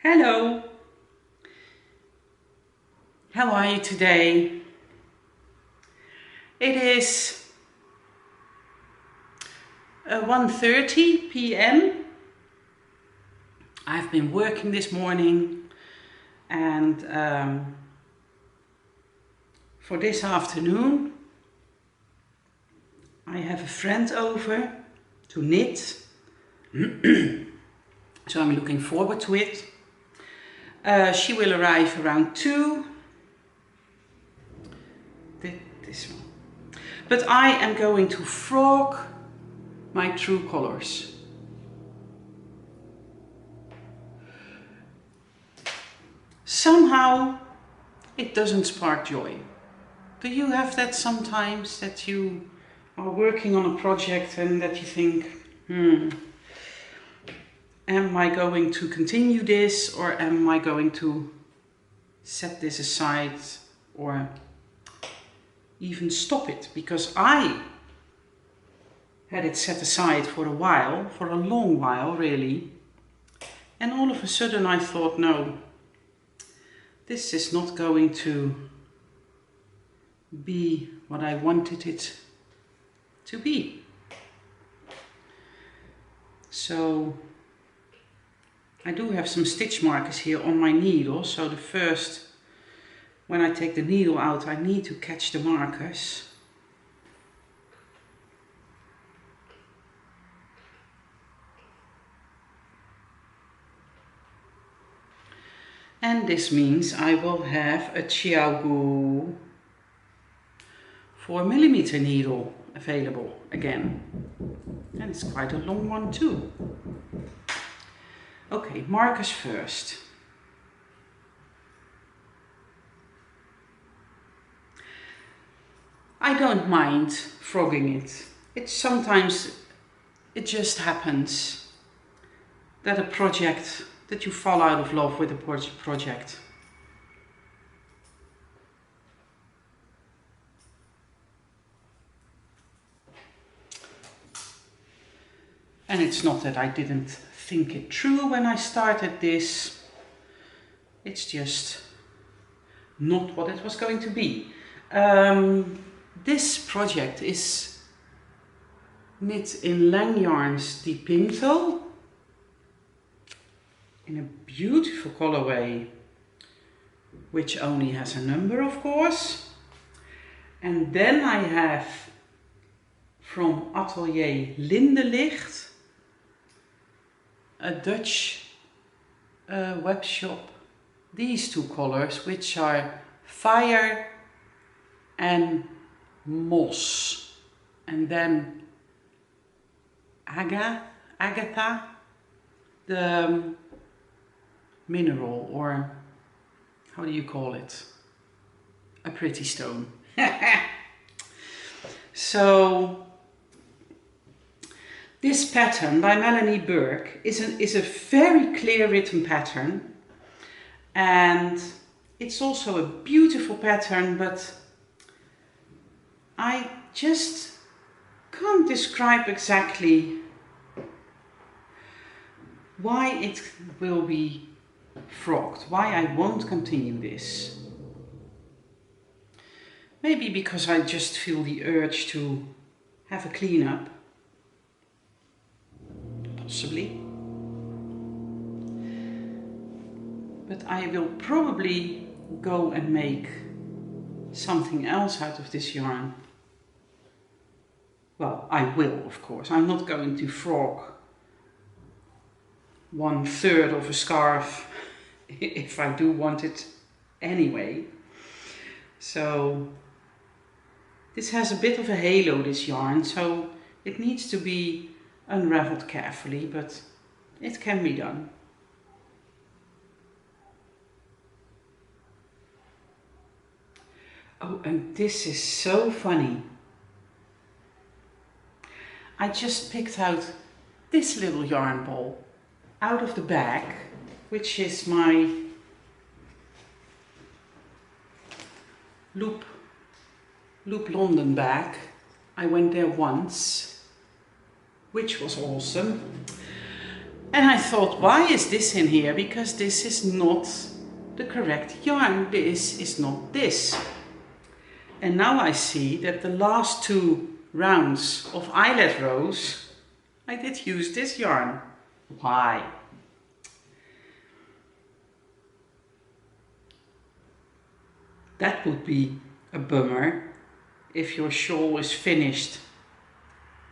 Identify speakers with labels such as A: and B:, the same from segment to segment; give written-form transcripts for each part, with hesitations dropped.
A: Hello, how are you today? It is 1:30 p.m. I've been working this morning and for this afternoon I have a friend over to knit, so I'm looking forward to it. She will arrive around 2. This one. But I am going to frog my true colors. Somehow it doesn't spark joy. Do you have that sometimes, that you are working on a project and that you think, am I going to continue this, or am I going to set this aside or even stop it? Because I had it set aside for a while, for a long while really, and all of a sudden I thought, no, this is not going to be what I wanted it to be. So I do have some stitch markers here on my needle, so when I take the needle out, I need to catch the markers. And this means I will have a Chiaogu 4mm needle available again. And it's quite a long one too. Okay, markers first. I don't mind frogging it. Sometimes it just happens that that you fall out of love with a project. And it's not that I didn't think it through when I started this. It's just not what it was going to be. This project is knit in Lang Yarns Di Pinto in a beautiful colorway, which only has a number, of course. And then I have from Atelier Lindelicht, a Dutch web shop, these two colors, which are Fire and Moss, and then Agatha, the mineral, or how do you call it? A pretty stone. So this pattern by Melanie Burke is a very clear written pattern, and it's also a beautiful pattern, but I just can't describe exactly why it will be frogged, why I won't continue this. Maybe because I just feel the urge to have a cleanup. Possibly. But I will probably go and make something else out of this yarn. Well, I will, of course. I'm not going to frog 1/3 of a scarf if I do want it anyway. So this has a bit of a halo, this yarn, so it needs to be unraveled carefully, but it can be done. Oh, and this is so funny. I just picked out this little yarn ball out of the bag, which is my Loop London bag. I went there once, which was awesome. And I thought, why is this in here? Because this is not the correct yarn. This is not this. And now I see that the last 2 rounds of eyelet rows, I did use this yarn. Why? That would be a bummer if your shawl is finished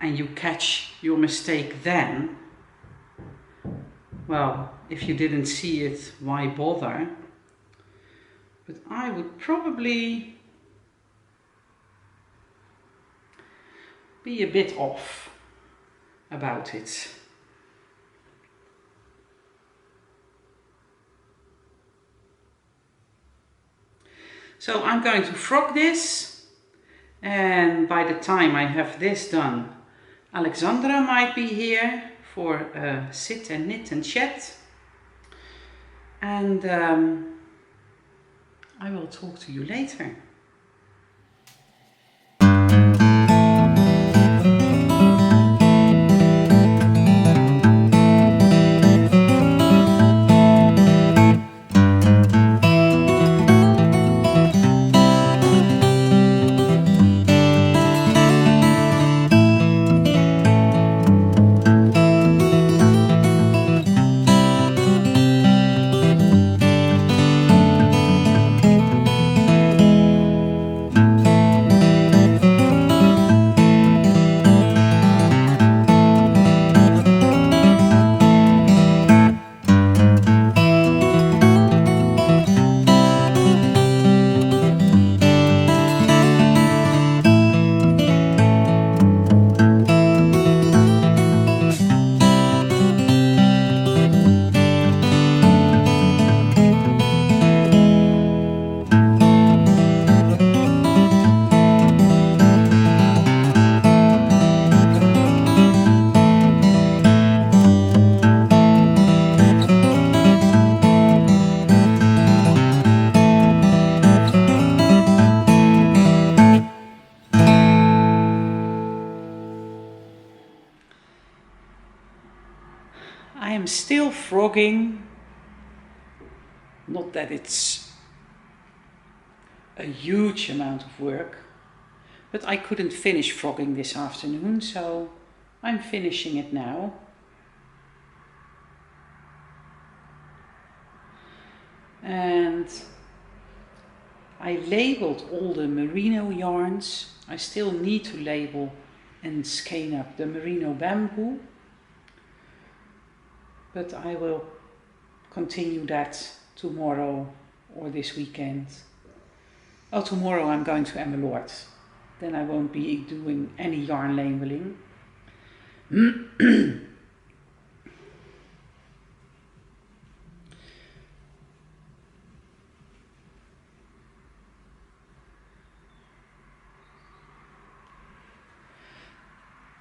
A: and you catch your mistake then. Well, if you didn't see it, why bother? But I would probably be a bit off about it. So I'm going to frock this, and by the time I have this done, Alexandra might be here for a sit and knit and chat, and I will talk to you later. I am still frogging, not that it's a huge amount of work, but I couldn't finish frogging this afternoon, so I'm finishing it now. And I labeled all the merino yarns. I still need to label and skein up the merino bamboo, but I will continue that tomorrow or this weekend. Oh, tomorrow I'm going to Emmeloord. Then I won't be doing any yarn labeling.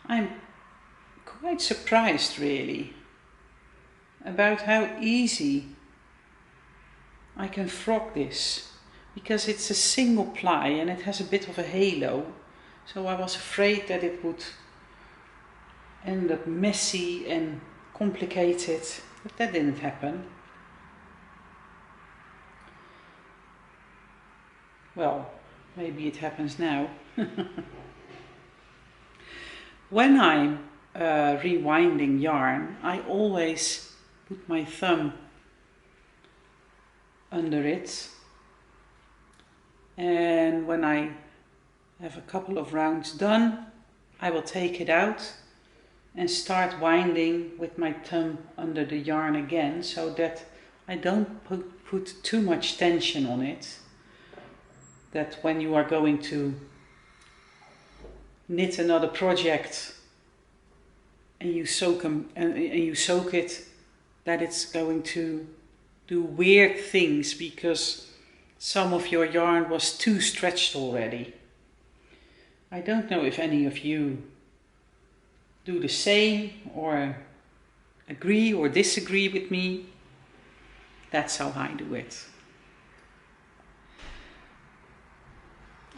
A: I'm quite surprised really about how easy I can frock this, because it's a single ply and it has a bit of a halo, so I was afraid that it would end up messy and complicated, but that didn't happen. Well, maybe it happens now. When I'm rewinding yarn, I always put my thumb under it, and when I have a couple of rounds done, I will take it out and start winding with my thumb under the yarn again, so that I don't put too much tension on it, that when you are going to knit another project and you soak it, that it's going to do weird things because some of your yarn was too stretched already. I don't know if any of you do the same or agree or disagree with me. That's how I do it.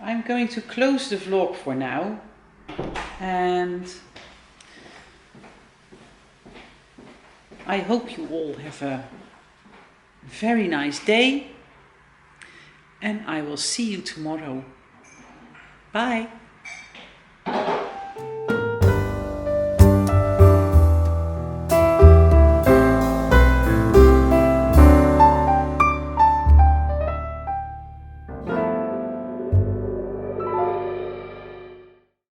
A: I'm going to close the vlog for now, and I hope you all have a very nice day, and I will see you tomorrow. Bye.